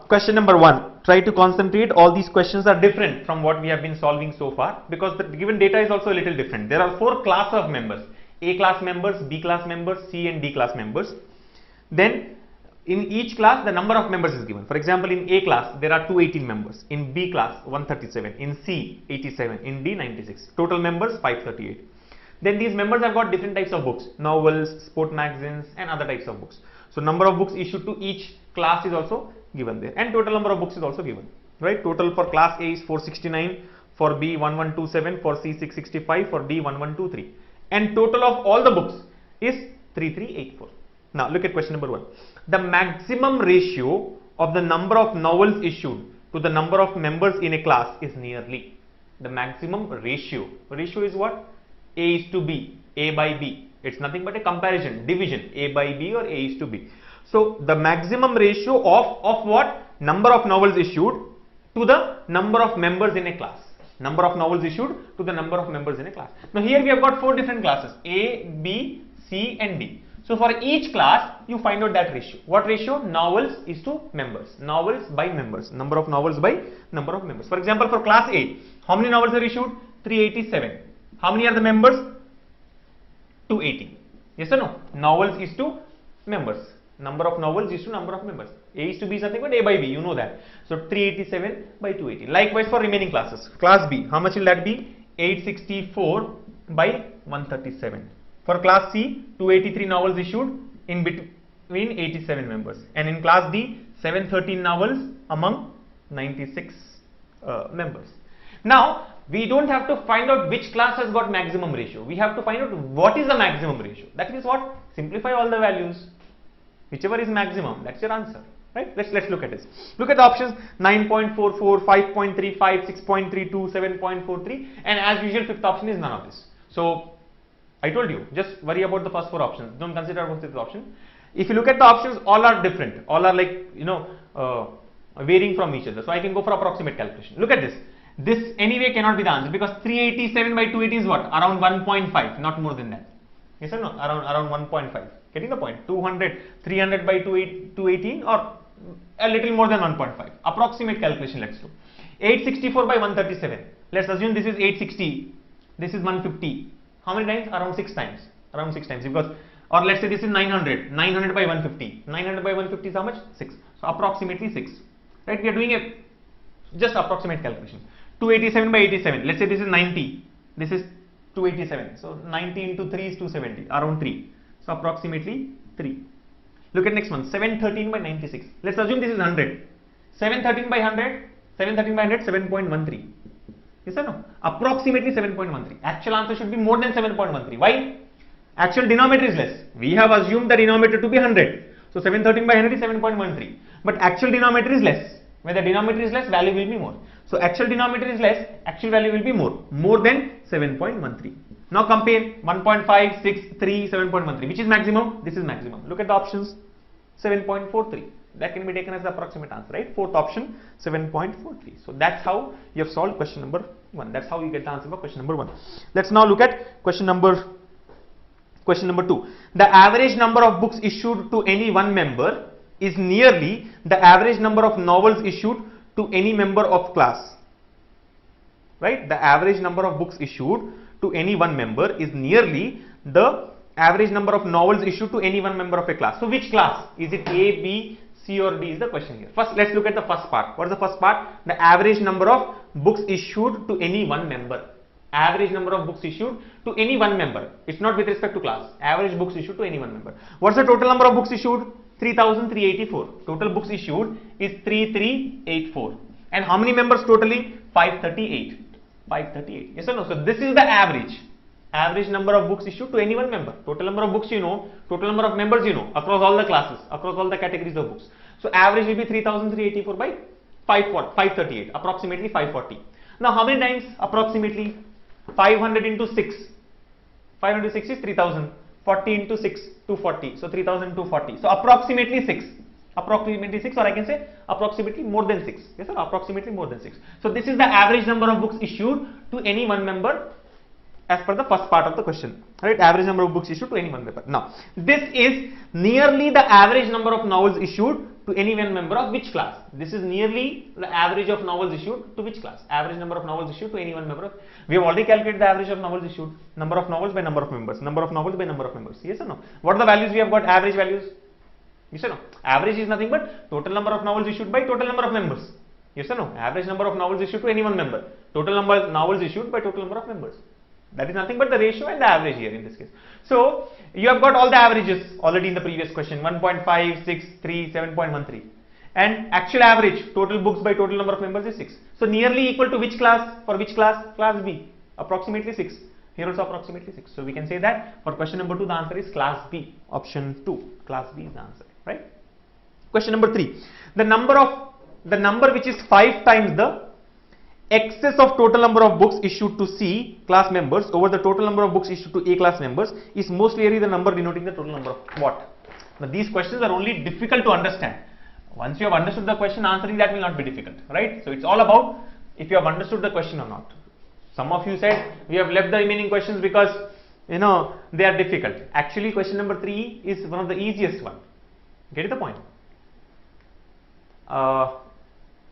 question number 1. Try to concentrate. All these questions are different from what we have been solving so far because the given data is also a little different. There are 4 class of members: A class members, B class members, C and D class members. Then in each class the number of members is given. For example, in A class there are 218 members, in B class 137, in C 87, in D 96. Total members 538. Then these members have got different types of books: novels, sport magazines and other types of books. So number of books issued to each class is also given there, and total number of books is also given, right? Total for class A is 469, for B 1127, for C 665, for D 1123, and total of all the books is 3384. Now look at question number 1. The maximum ratio of the number of novels issued to the number of members in a class is nearly. The maximum ratio is what? A is to B, A by B. It's nothing but a comparison, division, A by B or A is to B. So the maximum ratio of what? Number of novels issued to the number of members in a class. Number of novels issued to the number of members in a class. Now here we have got 4 different classes: A, B, C and D. So for each class you find out that ratio. What ratio? Novels is to members. Novels by members. Number of novels by number of members. For example, for class A, how many novels are issued? 387. How many are the members? 280. Yes or no? Novels is to members. Number of novels is to number of members. A is to B is nothing but A by B. You know that. So 387 by 280. Likewise for remaining classes. Class B, how much will that be? 864 by 137. For class C, 283 novels issued in between 87 members. And in class D, 713 novels among 96 members. Now, we don't have to find out which class has got maximum ratio. We have to find out what is the maximum ratio. That is what? Simplify all the values. Whichever is maximum, that's your answer. Right? Let's look at this. Look at the options: 9.44, 5.35, 6.32, 7.43, and as usual, fifth option is none of this. So I told you, just worry about the first 4 options. Don't consider about the fifth option. If you look at the options, all are different. All are like, varying from each other. So I can go for approximate calculation. Look at this. This anyway cannot be the answer because 387 by 280 is what? Around 1.5, not more than that. Yes or no? Around 1.5. Getting the point? 300 by 218 or a little more than 1.5. Approximate calculation, let's do. 864 by 137. Let's assume this is 860. This is 150. How many times? Around 6 times. Around 6 times because, or let's say this is 900. 900 by 150. 900 by 150 is how much? 6. So approximately 6. Right? We are doing a just approximate calculation. 287 by 87. Let's say this is 90. This is 287. So 90 into 3 is 270. Around 3. So approximately 3. Look at next one. 713 by 96. Let's assume this is 100. 713 by 100. 713 by 100. 7.13. Yes or no? Approximately 7.13. Actual answer should be more than 7.13. Why? Actual denominator is less. We have assumed the denominator to be 100. So 713 by 100 is 7.13. But actual denominator is less. When the denominator is less, value will be more. So actual denominator is less, actual value will be more than 7.13. Now compare 1.5, 6, 3, 7.13. Which is maximum? This is maximum. Look at the options. 7.43. That can be taken as the approximate answer, right? Fourth option, 7.43. So that's how you have solved question number 1. That's how you get the answer for question number 1. Let's now look at question number 2. The average number of books issued to any one member is nearly the average number of novels issued to any member of class. Right? The average number of books issued to any one member is nearly the average number of novels issued to any one member of a class. So which class? Is it A, B, C or D is the question here. First, let's look at the first part. What is the first part? The average number of books issued to any one member. Average number of books issued to any one member. It's not with respect to class. Average books issued to any one member. What's the total number of books issued? 3,384. Total books issued is 3,384. And how many members totally? 538. 538. Yes or no? So this is the average. Average number of books issued to any one member. Total number of books you know. Total number of members you know. Across all the classes. Across all the categories of books. So average will be 3,384 by 538. Approximately 540. Now how many times? Approximately 500 into 6. 500 into 6 is 3,000. 40 into 6, 240. So 3,240. So approximately 6. Approximately 6, or I can say approximately more than 6. Yes, sir? Approximately more than 6. So this is the average number of books issued to any one member as per the first part of the question, right? Average number of books issued to any one member. Now, this is nearly the average number of novels issued to any one member of which class? This is nearly the average of novels issued to which class? Average number of novels issued to any one member of. We have already calculated the average of novels issued. Number of novels by number of members. Number of novels by number of members. Yes or no? What are the values we have got? Average values. Yes or no? Average is nothing but total number of novels issued by total number of members. Yes or no? Average number of novels issued to any one member. Total number of novels issued by total number of members. That is nothing but the ratio and the average here in this case. So, you have got all the averages already in the previous question, 1.5, 6, 3, 7.13. And actual average, total books by total number of members is 6. So, nearly equal to which class? For which class? Class B. Approximately 6. Here also approximately 6. So, we can say that for question number 2, the answer is class B. Option 2. Class B is the answer, right? Question number 3. The number which is 5 times the excess of total number of books issued to C class members over the total number of books issued to A class members is most clearly the number denoting the total number of what? Now, these questions are only difficult to understand. Once you have understood the question, answering that will not be difficult, right? So, it's all about if you have understood the question or not. Some of you said we have left the remaining questions because they are difficult. Actually, question number 3 is one of the easiest one. Get the point?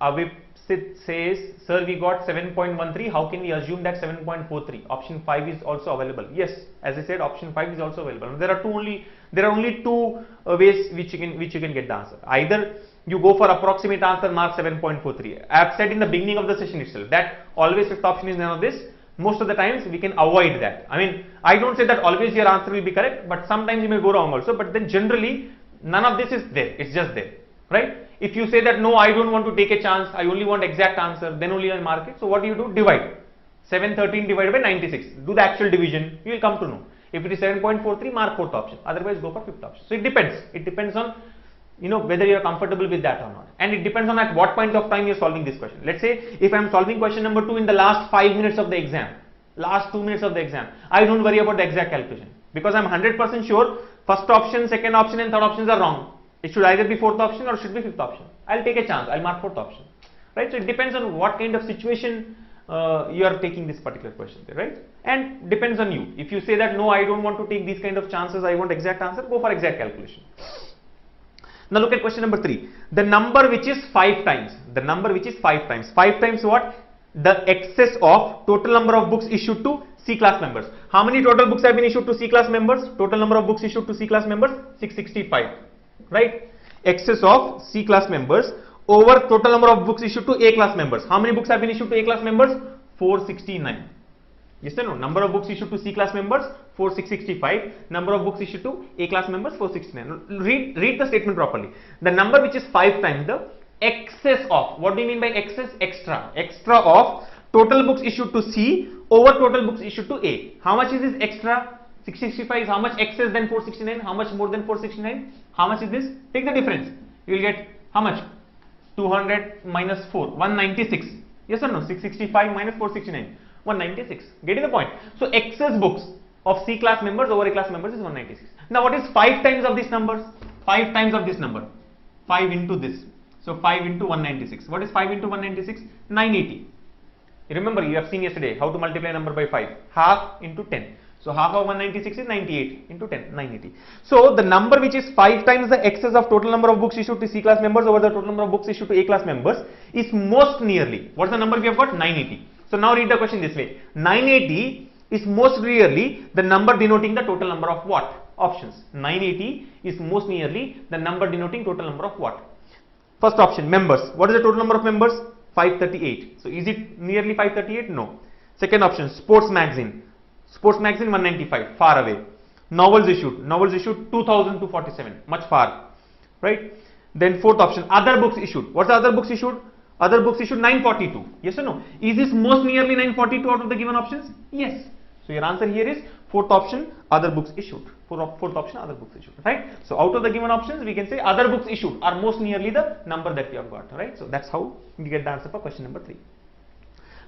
Avip says, sir, we got 7.13. How can we assume that 7.43? Option 5 is also available. Yes, as I said, option 5 is also available. There are only two ways which you can get the answer. Either you go for approximate answer, mark 7.43. I have said in the beginning of the session itself that always fifth option is none of this. Most of the times we can avoid that. I mean, I don't say that always your answer will be correct, but sometimes you may go wrong also. But then generally none of this is there. It's just there, right? If you say that no, I don't want to take a chance, I only want exact answer, then only I'll mark it. So what do? Divide. 713 divided by 96. Do the actual division. You will come to know. If it is 7.43, mark fourth option. Otherwise, go for fifth option. So it depends. It depends on whether you are comfortable with that or not. And it depends on at what point of time you are solving this question. Let's say if I am solving question number 2 in the last 5 minutes of the exam, last 2 minutes of the exam, I don't worry about the exact calculation because I am 100% sure first option, second option and third options are wrong. It should either be fourth option or should be fifth option. I'll take a chance. I'll mark fourth option, right? So it depends on what kind of situation you are taking this particular question, right? And depends on you. If you say that no, I don't want to take these kind of chances, I want exact answer, go for exact calculation. Now look at question number 3. The number which is 5 times. The number which is 5 times. 5 times what? The excess of total number of books issued to C class members. How many total books have been issued to C class members? Total number of books issued to C class members? 665. Right? Excess of C class members over total number of books issued to A class members. How many books have been issued to A class members? 469. Yes or no? Number of books issued to C class members 4665. Number of books issued to A class members 469. Read the statement properly. The number which is 5 times the excess of. What do you mean by excess? Extra. Extra of total books issued to C over total books issued to A. How much is this extra? 665 is how much excess than 469? How much more than 469? How much is this? Take the difference. You will get how much? 200 minus 4, 196. Yes or no? 665 minus 469, 196. Getting the point? So excess books of C class members over A class members is 196. Now what is 5 times of this number? 5 times of this number. 5 into this. So 5 into 196. What is 5 into 196? 980. Remember, you have seen yesterday how to multiply a number by 5. Half into 10. So half of 196 is 98 into 10, 980. So the number which is 5 times the excess of total number of books issued to C class members over the total number of books issued to A class members is most nearly. What's the number we have got? 980. So now read the question this way. 980 is most nearly the number denoting the total number of what? Options. 980 is most nearly the number denoting total number of what? First option, members. What is the total number of members? 538. So is it nearly 538? No. Second option, sports magazine. Sports magazine 195, far away. Novels issued 2247, much far, right? Then fourth option, other books issued. What's the other books issued? Other books issued 942. Yes or no? Is this most nearly 942 out of the given options? Yes. So your answer here is fourth option, other books issued. Fourth option, other books issued, right? So out of the given options, we can say other books issued are most nearly the number that we have got, right? So that's how we get the answer for question number 3.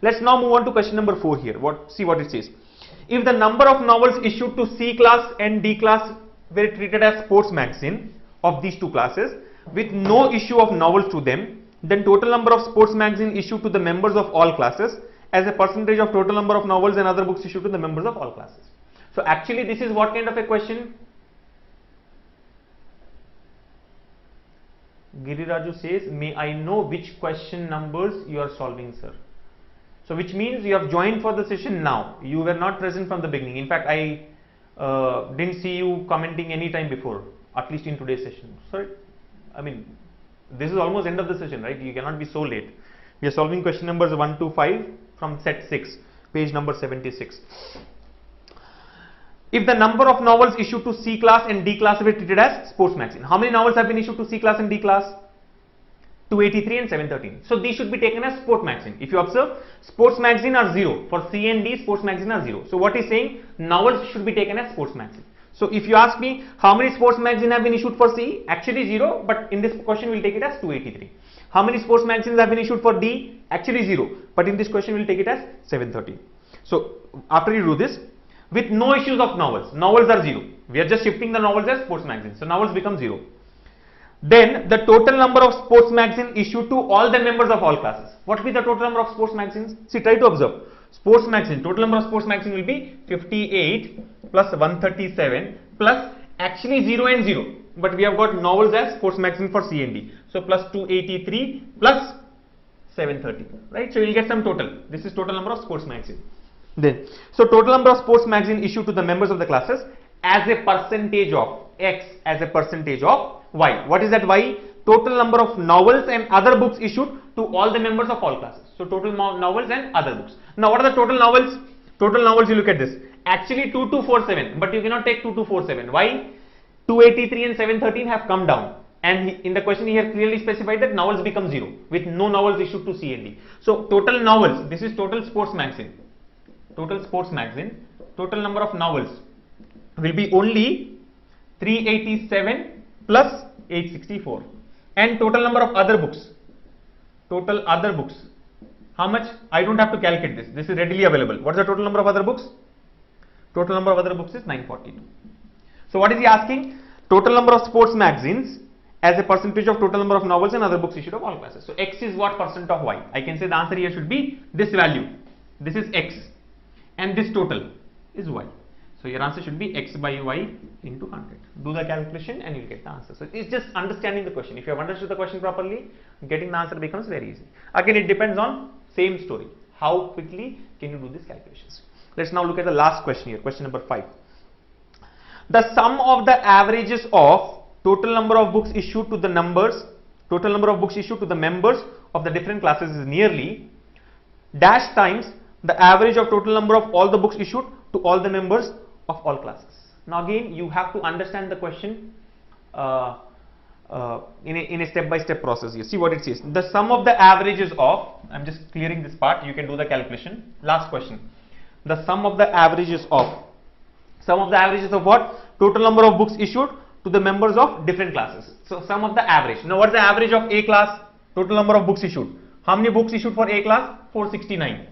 Let's now move on to question number 4 here. See what it says. If the number of novels issued to C class and D class were treated as sports magazine of these two classes with no issue of novels to them, then total number of sports magazine issued to the members of all classes as a percentage of total number of novels and other books issued to the members of all classes. So actually this is what kind of a question? Giriraju says, may I know which question numbers you are solving, sir? So which means you have joined for the session now. You were not present from the beginning. In fact, I didn't see you commenting any time before, at least in today's session. Sorry, I mean, this is almost end of the session, right? You cannot be so late. We are solving question numbers 1 to 5 from set 6, page number 76. If the number of novels issued to C class and D class were treated as sports magazine, how many novels have been issued to C class and D class? 283 and 713. So these should be taken as sports magazine. If you observe, sports magazine are 0. For C and D, sports magazine are 0. So what is saying? Novels should be taken as sports magazine. So if you ask me how many sports magazine have been issued for C, actually 0, but in this question we'll take it as 283. How many sports magazines have been issued for D? Actually 0, but in this question we'll take it as 713. So after you do this, with no issues of novels, novels are 0. We are just shifting the novels as sports magazines. So novels become 0. Then the total number of sports magazines issued to all the members of all classes. What will be the total number of sports magazines? See, try to observe. Sports magazine, total number of sports magazines will be 58 plus 137 plus actually 0 and 0. But we have got novels as sports magazine for C and D. So plus 283 plus 730. Right? So you will get some total. This is total number of sports magazine. Then, so total number of sports magazine issued to the members of the classes as a percentage of X as a percentage of Y. What is that Y? Total number of novels and other books issued to all the members of all classes. So total novels and other books. Now what are the total novels? Total novels, you look at this. Actually 2247, but you cannot take 2247. Why? 283 and 713 have come down. And in the question he has clearly specified that novels become 0 with no novels issued to C and D. So total novels, this is total sports magazine. Total sports magazine, total number of novels will be only 387 plus 864. And total number of other books, total other books, how much? I don't have to calculate this. This is readily available. What is the total number of other books? Total number of other books is 942. So what is he asking? Total number of sports magazines as a percentage of total number of novels and other books issued of all classes. So X is what percent of Y? I can say the answer here should be this value. This is X and this total is Y. So your answer should be X by Y into 100. Do the calculation and you'll get the answer. So it's just understanding the question. If you have understood the question properly, getting the answer becomes very easy. Again, it depends on same story. How quickly can you do these calculations? Let's now look at the last question here, question number 5. The sum of the averages of total number of books issued to the members, total number of books issued to the members of the different classes is nearly dash times the average of total number of all the books issued to all the members of all classes. Now again, you have to understand the question in a step-by-step process here. See what it says. The sum of the averages of, I'm just clearing this part, you can do the calculation. Last question. The sum of the averages of what? Total number of books issued to the members of different classes. So sum of the average. Now what is the average of A class? Total number of books issued. How many books issued for A class? 469.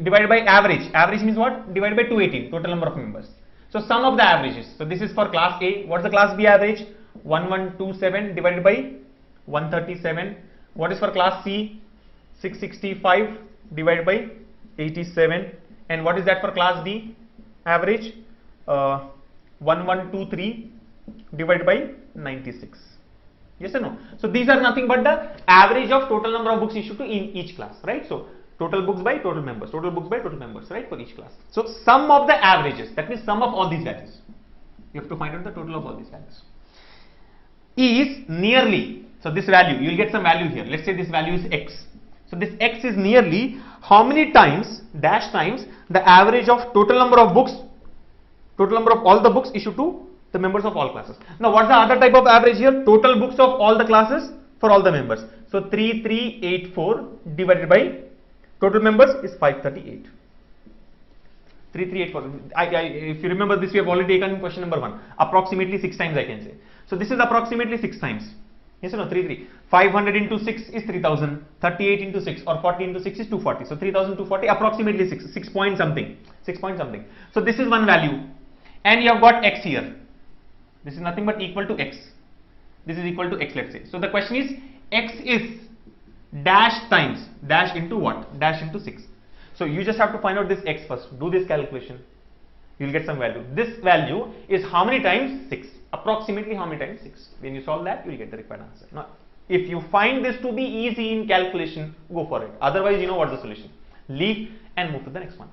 Divided by average. Average means what? Divided by 218. Total number of members. So sum of the averages. So this is for class A. What's the class B average? 1127 divided by 137. What is for class C? 665 divided by 87. And what is that for class D? Average 1123 divided by 96. Yes or no? So these are nothing but the average of total number of books issued to in each class, right? So total books by total members, total books by total members, right, for each class. So sum of the averages, that means sum of all these values. You have to find out the total of all these values. Is nearly, so this value, you will get some value here. Let's say this value is X. So this X is nearly how many times, dash times, the average of total number of books, total number of all the books issued to the members of all classes. Now what's the other type of average here? Total books of all the classes for all the members. So 3384 divided by total members is 538. 3384. If you remember this, we have already taken question number 1. Approximately 6 times I can say. So this is approximately 6 times. Yes or no? 33. 500 into 6 is 3000. 38 into 6 or 40 into 6 is 240. So 3240, approximately 6 point something. 6 point something. So this is one value. And you have got X here. This is nothing but equal to X. This is equal to X, let's say. So the question is, X is dash times, dash into what? Dash into 6. So you just have to find out this x first. Do this calculation. You'll get some value. This value is how many times 6? Approximately how many times 6? When you solve that, you'll get the required answer. Now, if you find this to be easy in calculation, go for it. Otherwise, you know what's the solution. Leave and move to the next one.